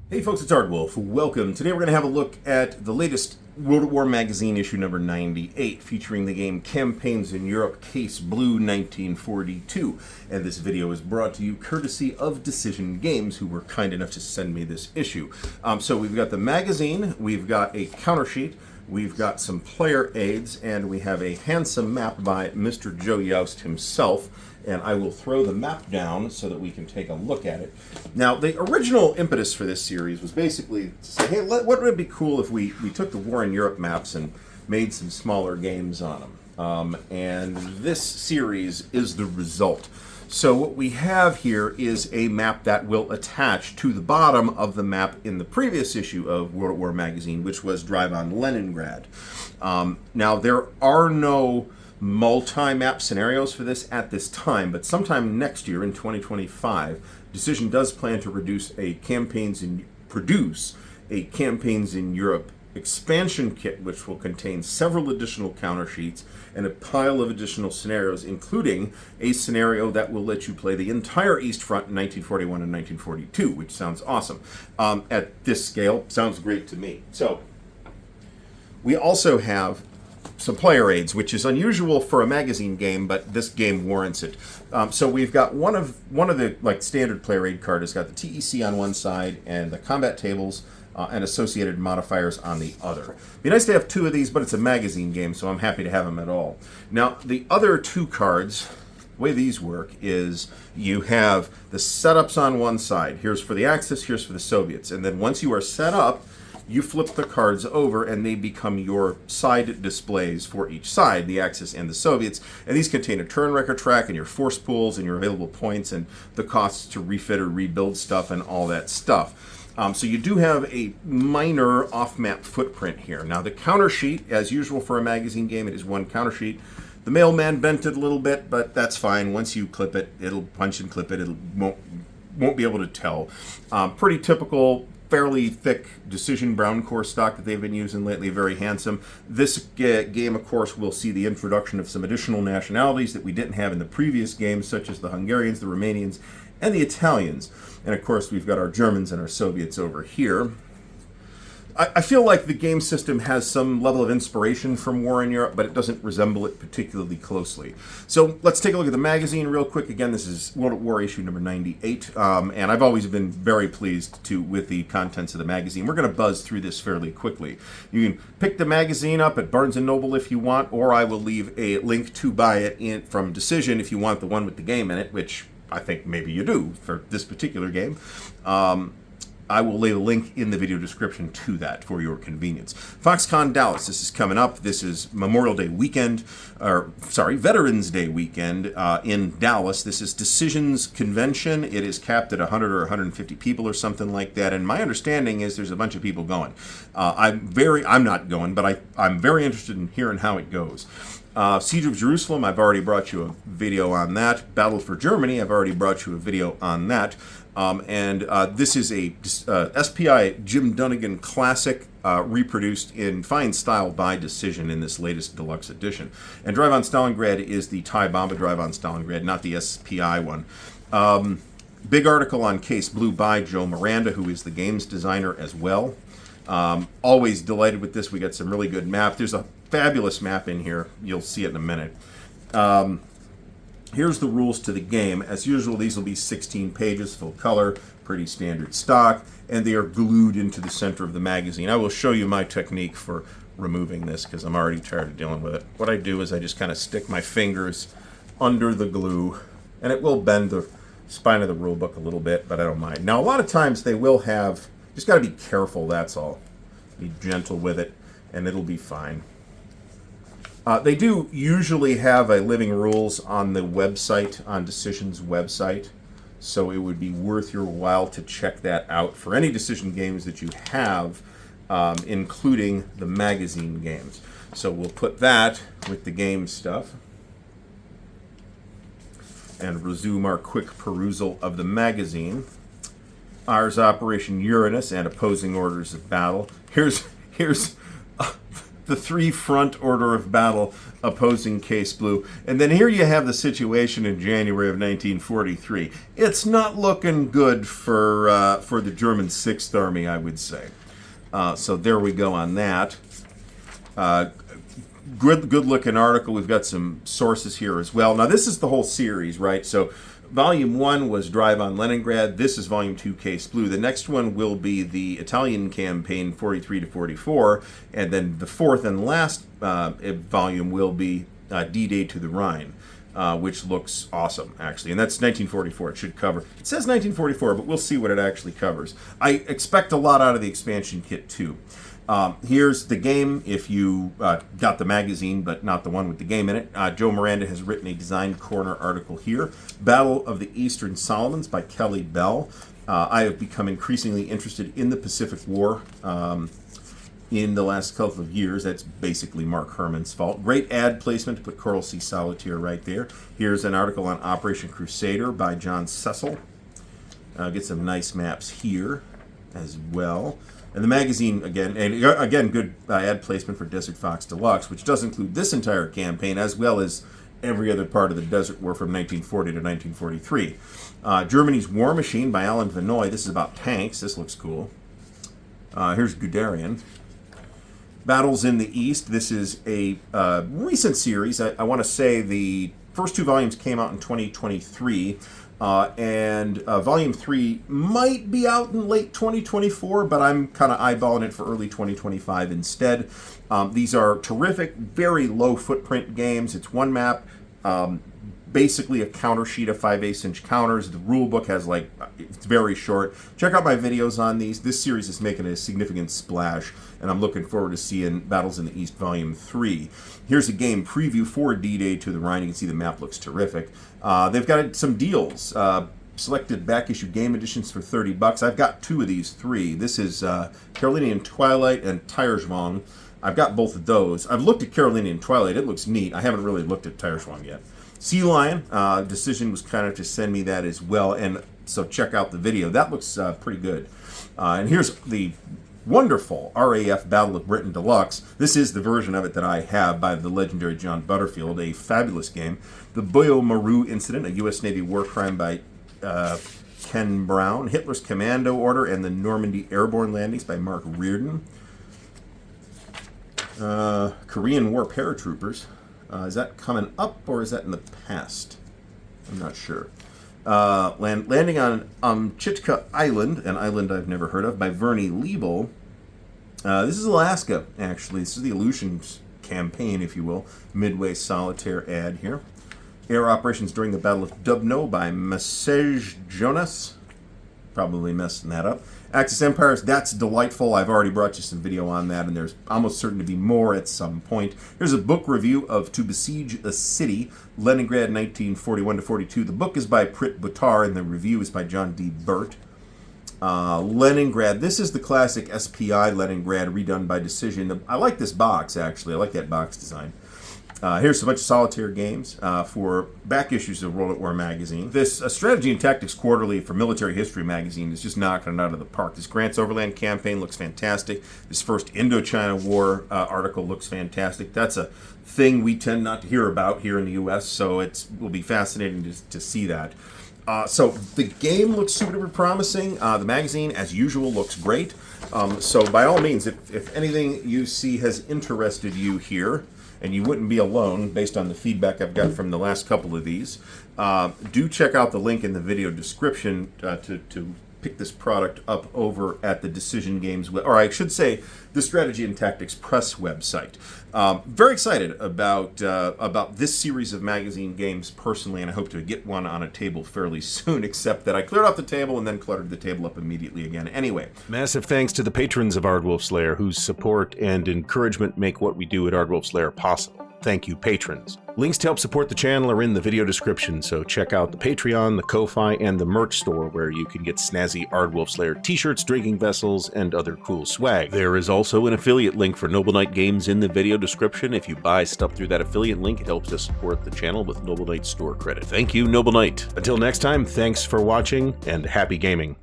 Hey folks, it's Ardwulf. Welcome. Today we're going to have a look at the latest World at War magazine issue number 98, featuring the game Campaigns in Europe, Case Blue 1942. And this video is brought to you courtesy of Decision Games, who were kind enough to send me this issue. So we've got the magazine, we've got a counter sheet, we've got some player aids, and we have a handsome map by Mr. Joe Youst himself. And I will throw the map down so that we can take a look at it. Now, the original impetus for this series was basically to say, hey, what would it be cool if we took the War in Europe maps and made some smaller games on them? And this series is the result. So what we have here is a map that will attach to the bottom of the map in the previous issue of World at War magazine, which was Drive on Leningrad. Now, there are no multi-map scenarios for this at this time, but sometime next year in 2025, Decision does plan to produce a Campaigns in Europe expansion kit, which will contain several additional counter sheets and a pile of additional scenarios, including a scenario that will let you play the entire East Front in 1941 and 1942, which sounds awesome. At this scale, sounds great to me. So we also have some player aids, which is unusual for a magazine game, but this game warrants it. So we've got one of the standard player aid card has got the TEC on one side and the combat tables and associated modifiers on the other. Be nice to have two of these, but it's a magazine game, so I'm happy to have them at all. Now, the other two cards, the way these work is you have the setups on one side. Here's for the Axis, here's for the Soviets. And then once you are set up, you flip the cards over and they become your side displays for each side, the Axis and the Soviets. And these contain a turn record track and your force pools and your available points and the costs to refit or rebuild stuff and all that stuff. So you do have a minor off-map footprint here. Now the counter sheet, as usual for a magazine game, it is one counter sheet. The mailman bent it a little bit, but that's fine. Once you clip it, it'll punch and clip it. It won't be able to tell. Pretty typical, fairly thick Decision brown core stock that they've been using lately, very handsome. This game, of course, will see the introduction of some additional nationalities that we didn't have in the previous games, such as the Hungarians, the Romanians, and the Italians. And of course, we've got our Germans and our Soviets over here. I feel like the game system has some level of inspiration from War in Europe, but it doesn't resemble it particularly closely. So let's take a look at the magazine real quick. Again, this is World at War issue number 98, and I've always been very pleased with the contents of the magazine. We're going to buzz through this fairly quickly. You can pick the magazine up at Barnes & Noble if you want, or I will leave a link to buy it from Decision if you want the one with the game in it, which I think maybe you do for this particular game. I will leave a link in the video description to that for your convenience. Foxconn Dallas, this is coming up. This is Memorial Day weekend, Veterans Day weekend in Dallas. This is Decision's convention. It is capped at 100 or 150 people or something like that. And my understanding is there's a bunch of people going. I'm not going, but I'm very interested in hearing how it goes. Siege of Jerusalem, I've already brought you a video on that. Battle for Germany, I've already brought you a video on that. This is a SPI Jim Dunnigan classic reproduced in fine style by Decision in this latest deluxe edition. And Drive on Stalingrad is the Thai Bomba Drive on Stalingrad, not the SPI one. Big article on Case Blue by Joe Miranda, who is the games designer as well. Always delighted with this. We got some really good map. There's a fabulous map in here. You'll see it in a minute. Here's the rules to the game. As usual, these will be 16 pages, full color, pretty standard stock, and they are glued into the center of the magazine. I will show you my technique for removing this because I'm already tired of dealing with it. What I do is I just kind of stick my fingers under the glue, and it will bend the spine of the rule book a little bit, but I don't mind. Now, a lot of times they will have, just got to be careful, that's all. Be gentle with it, and it'll be fine. They do usually have a living rules on the website, on Decision's website, so it would be worth your while to check that out for any Decision games that you have, including the magazine games. So we'll put that with the game stuff and resume our quick perusal of the magazine. Ours Operation Uranus and Opposing Orders of Battle. Here's the 3 front order of battle opposing Case Blue. And then here you have the situation in January of 1943. It's not looking good for the German 6th Army, I would say. So there we go on that. Good looking article. We've got some sources here as well. Now this is the whole series, right? So Volume 1 was Drive on Leningrad. This is Volume 2, Case Blue. The next one will be the Italian campaign, 43 to 44. And then the 4th and last volume will be D-Day to the Rhine, which looks awesome, actually. And that's 1944. It should cover. It says 1944, but we'll see what it actually covers. I expect a lot out of the expansion kit, too. Here's the game, if you got the magazine, but not the one with the game in it. Joe Miranda has written a Design Corner article here. Battle of the Eastern Solomons by Kelly Bell. I have become increasingly interested in the Pacific War in the last couple of years. That's basically Mark Herman's fault. Great ad placement to put Coral Sea Solitaire right there. Here's an article on Operation Crusader by John Cecil. Get some nice maps here as well. And the magazine, again, good ad placement for Desert Fox Deluxe, which does include this entire campaign, as well as every other part of the Desert War from 1940 to 1943. Germany's War Machine by Alan Vanoy. This is about tanks. This looks cool. Here's Guderian. Battles in the East. This is a recent series. I want to say the first 2 volumes came out in 2023. And Volume 3 might be out in late 2024, but I'm kind of eyeballing it for early 2025 instead. These are terrific, very low footprint games. It's one map, basically a counter sheet of 5/8" counters. The rule book has it's very short. Check out my videos on these. This series is making a significant splash, and I'm looking forward to seeing Battles in the East Volume 3. Here's a game preview for D-Day to the Rhine. You can see the map looks terrific. They've got some deals. Selected back issue game editions for $30. I've got 2 of these 3. This is Carolinian Twilight and Tierschwang. I've got both of those. I've looked at Carolinian Twilight. It looks neat. I haven't really looked at Tierschwang yet. Sea Lion, Decision was kind of to send me that as well, and so check out the video. That looks pretty good. And here's the wonderful RAF Battle of Britain Deluxe. This is the version of it that I have by the legendary John Butterfield, a fabulous game. The Boyo Maru Incident, a U.S. Navy war crime by Ken Brown. Hitler's Commando Order and the Normandy Airborne Landings by Mark Reardon. Korean War Paratroopers. Is that coming up or is that in the past? I'm not sure. Landing on Chitka Island, an island I've never heard of, by Vernie Liebel. This is Alaska, actually. This is the Aleutians campaign, if you will. Midway Solitaire ad here. Air Operations During the Battle of Dubno by Masej Jonas. Probably messing that up. Axis Empires, that's delightful. I've already brought you some video on that, and there's almost certain to be more at some point. Here's a book review of To Besiege a City, Leningrad 1941-42. The book is by Prit Buttar, and the review is by John D. Burt. Leningrad, this is the classic SPI Leningrad redone by Decision. I like this box, actually. I like that box design. Here's a bunch of solitaire games for back issues of World at War magazine. This Strategy and Tactics Quarterly for Military History magazine is just knocking it out of the park. This Grant's Overland campaign looks fantastic. This first Indochina War article looks fantastic. That's a thing we tend not to hear about here in the U.S., so it will be fascinating to see that. So the game looks super promising. The magazine, as usual, looks great. So by all means, if anything you see has interested you here, and you wouldn't be alone based on the feedback I've got from the last couple of these, do check out the link in the video description to pick this product up over at the Decision Games, or I should say, the Strategy and Tactics Press website. Very excited about this series of magazine games personally, and I hope to get one on a table fairly soon, except that I cleared off the table and then cluttered the table up immediately again. Anyway. Massive thanks to the patrons of Ardwulf's Lair, whose support and encouragement make what we do at Ardwulf's Lair possible. Thank you, patrons. Links to help support the channel are in the video description, so check out the Patreon, the Ko-Fi, and the merch store, where you can get snazzy Ardwulf's Lair t-shirts, drinking vessels, and other cool swag. There is also an affiliate link for Noble Knight Games in the video description. If you buy stuff through that affiliate link, it helps to support the channel with Noble Knight store credit. Thank you, Noble Knight. Until next time, thanks for watching, and happy gaming.